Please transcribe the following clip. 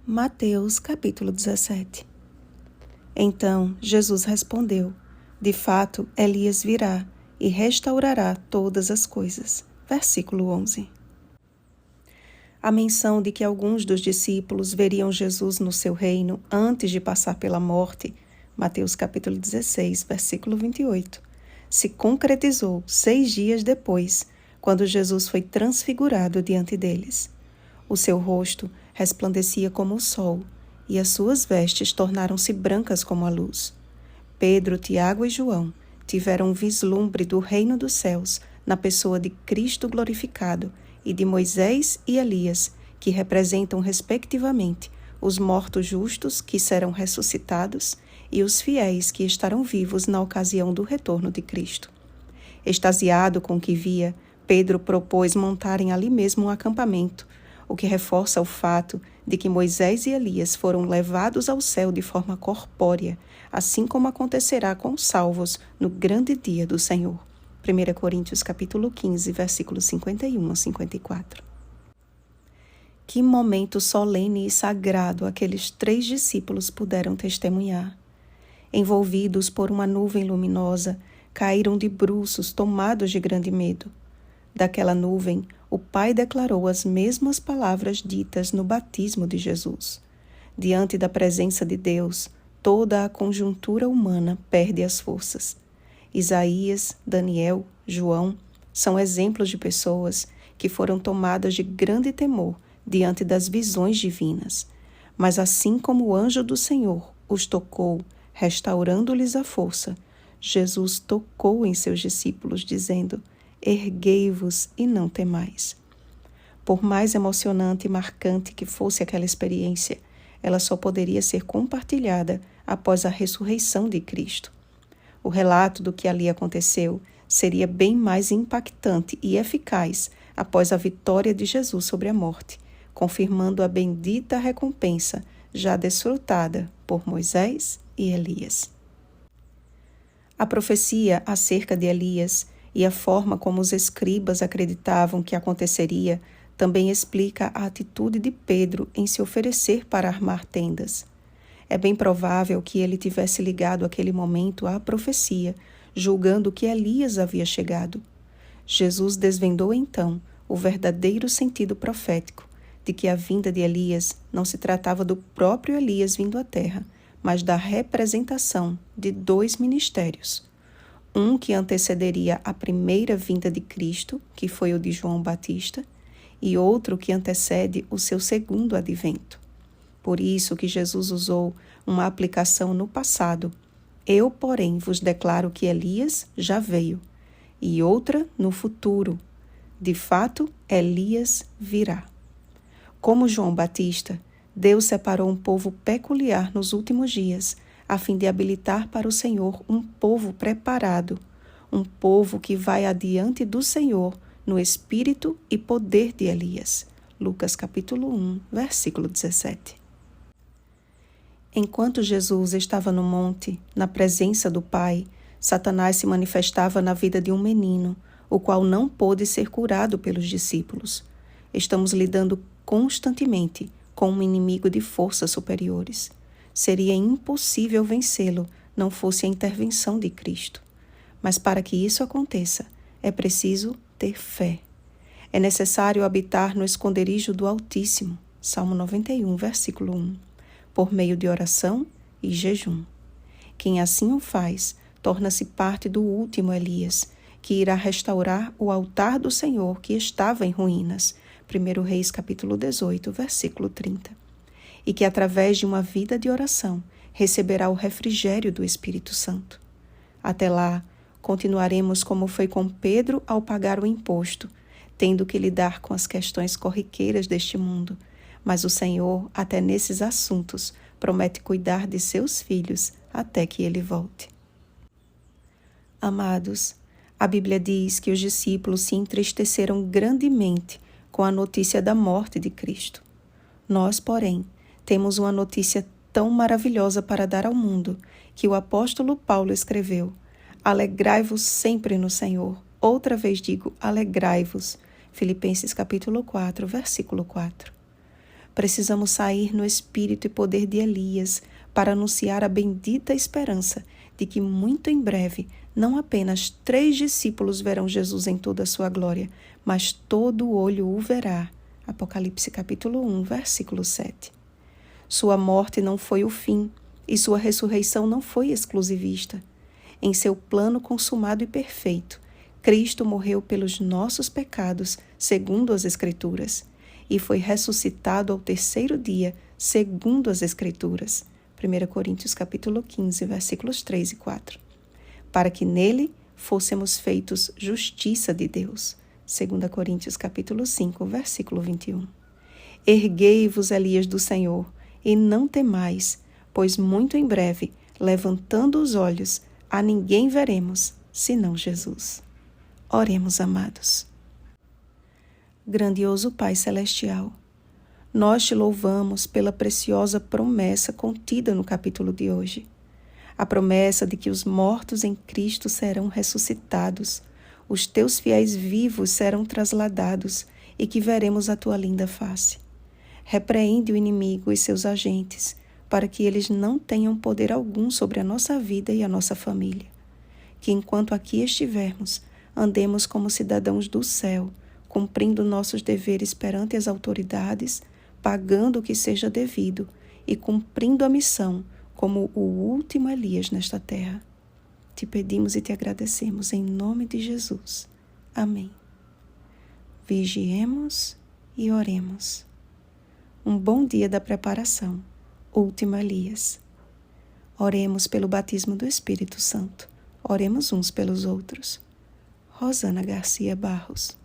Mateus capítulo 17. Então Jesus respondeu: De fato, Elias virá e restaurará todas as coisas. Versículo 11. A menção de que alguns dos discípulos veriam Jesus no seu reino antes de passar pela morte, Mateus capítulo 16, versículo 28, se concretizou 6 dias depois, quando Jesus foi transfigurado diante deles. O seu rosto resplandecia como o sol, e as suas vestes tornaram-se brancas como a luz. Pedro, Tiago e João tiveram um vislumbre do reino dos céus na pessoa de Cristo glorificado e de Moisés e Elias, que representam respectivamente os mortos justos que serão ressuscitados e os fiéis que estarão vivos na ocasião do retorno de Cristo. Extasiado com o que via, Pedro propôs montarem ali mesmo um acampamento, o que reforça o fato de que Moisés e Elias foram levados ao céu de forma corpórea, assim como acontecerá com os salvos no grande dia do Senhor. 1 Coríntios capítulo 15, versículos 51 a 54. Que momento solene e sagrado aqueles 3 discípulos puderam testemunhar. Envolvidos por uma nuvem luminosa, caíram de bruços, tomados de grande medo. Daquela nuvem, o Pai declarou as mesmas palavras ditas no batismo de Jesus. Diante da presença de Deus, toda a conjuntura humana perde as forças. Isaías, Daniel, João são exemplos de pessoas que foram tomadas de grande temor diante das visões divinas. Mas assim como o anjo do Senhor os tocou, restaurando-lhes a força, Jesus tocou em seus discípulos, dizendo: Erguei-vos e não temais. Por mais emocionante e marcante que fosse aquela experiência, ela só poderia ser compartilhada após a ressurreição de Cristo. O relato do que ali aconteceu seria bem mais impactante e eficaz após a vitória de Jesus sobre a morte, confirmando a bendita recompensa já desfrutada por Moisés e Elias. A profecia acerca de Elias e a forma como os escribas acreditavam que aconteceria também explica a atitude de Pedro em se oferecer para armar tendas. É bem provável que ele tivesse ligado aquele momento à profecia, julgando que Elias havia chegado. Jesus desvendou então o verdadeiro sentido profético de que a vinda de Elias não se tratava do próprio Elias vindo à terra, mas da representação de 2 ministérios. Um que antecederia a primeira vinda de Cristo, que foi o de João Batista, e outro que antecede o seu segundo advento. Por isso que Jesus usou uma aplicação no passado. Eu, porém, vos declaro que Elias já veio, e outra no futuro. De fato, Elias virá. Como João Batista, Deus separou um povo peculiar nos últimos dias, a fim de habilitar para o Senhor um povo preparado, um povo que vai adiante do Senhor no espírito e poder de Elias. Lucas capítulo 1, versículo 17. Enquanto Jesus estava no monte, na presença do Pai, Satanás se manifestava na vida de um menino, o qual não pôde ser curado pelos discípulos. Estamos lidando constantemente com um inimigo de forças superiores. Seria impossível vencê-lo, não fosse a intervenção de Cristo. Mas para que isso aconteça, é preciso ter fé. É necessário habitar no esconderijo do Altíssimo, Salmo 91, versículo 1, por meio de oração e jejum. Quem assim o faz, torna-se parte do último Elias, que irá restaurar o altar do Senhor que estava em ruínas, 1 Reis capítulo 18, versículo 30. E que através de uma vida de oração receberá o refrigério do Espírito Santo. Até lá, continuaremos como foi com Pedro ao pagar o imposto, tendo que lidar com as questões corriqueiras deste mundo, mas o Senhor, até nesses assuntos, promete cuidar de seus filhos até que ele volte. Amados, a Bíblia diz que os discípulos se entristeceram grandemente com a notícia da morte de Cristo. Nós, porém, temos uma notícia tão maravilhosa para dar ao mundo, que o apóstolo Paulo escreveu: Alegrai-vos sempre no Senhor. Outra vez digo, alegrai-vos. Filipenses capítulo 4, versículo 4. Precisamos sair no espírito e poder de Elias para anunciar a bendita esperança de que muito em breve não apenas 3 discípulos verão Jesus em toda a sua glória, mas todo olho o verá. Apocalipse capítulo 1, versículo 7. Sua morte não foi o fim e sua ressurreição não foi exclusivista. Em seu plano consumado e perfeito, Cristo morreu pelos nossos pecados, segundo as Escrituras, e foi ressuscitado ao 3º dia, segundo as Escrituras. 1 Coríntios capítulo 15, versículos 3 e 4. Para que nele fôssemos feitos justiça de Deus. 2 Coríntios capítulo 5, versículo 21. Erguei-vos, Elias do Senhor, e não temais, pois muito em breve, levantando os olhos, a ninguém veremos, senão Jesus. Oremos, amados. Grandioso Pai Celestial, nós te louvamos pela preciosa promessa contida no capítulo de hoje. A promessa de que os mortos em Cristo serão ressuscitados, os teus fiéis vivos serão trasladados e que veremos a tua linda face. Repreende o inimigo e seus agentes, para que eles não tenham poder algum sobre a nossa vida e a nossa família. Que enquanto aqui estivermos, andemos como cidadãos do céu, cumprindo nossos deveres perante as autoridades, pagando o que seja devido e cumprindo a missão como o último Elias nesta terra. Te pedimos e te agradecemos em nome de Jesus. Amém. Vigiemos e oremos. Um bom dia da preparação, último Elias. Oremos pelo batismo do Espírito Santo. Oremos uns pelos outros. Rosana Garcia Barros.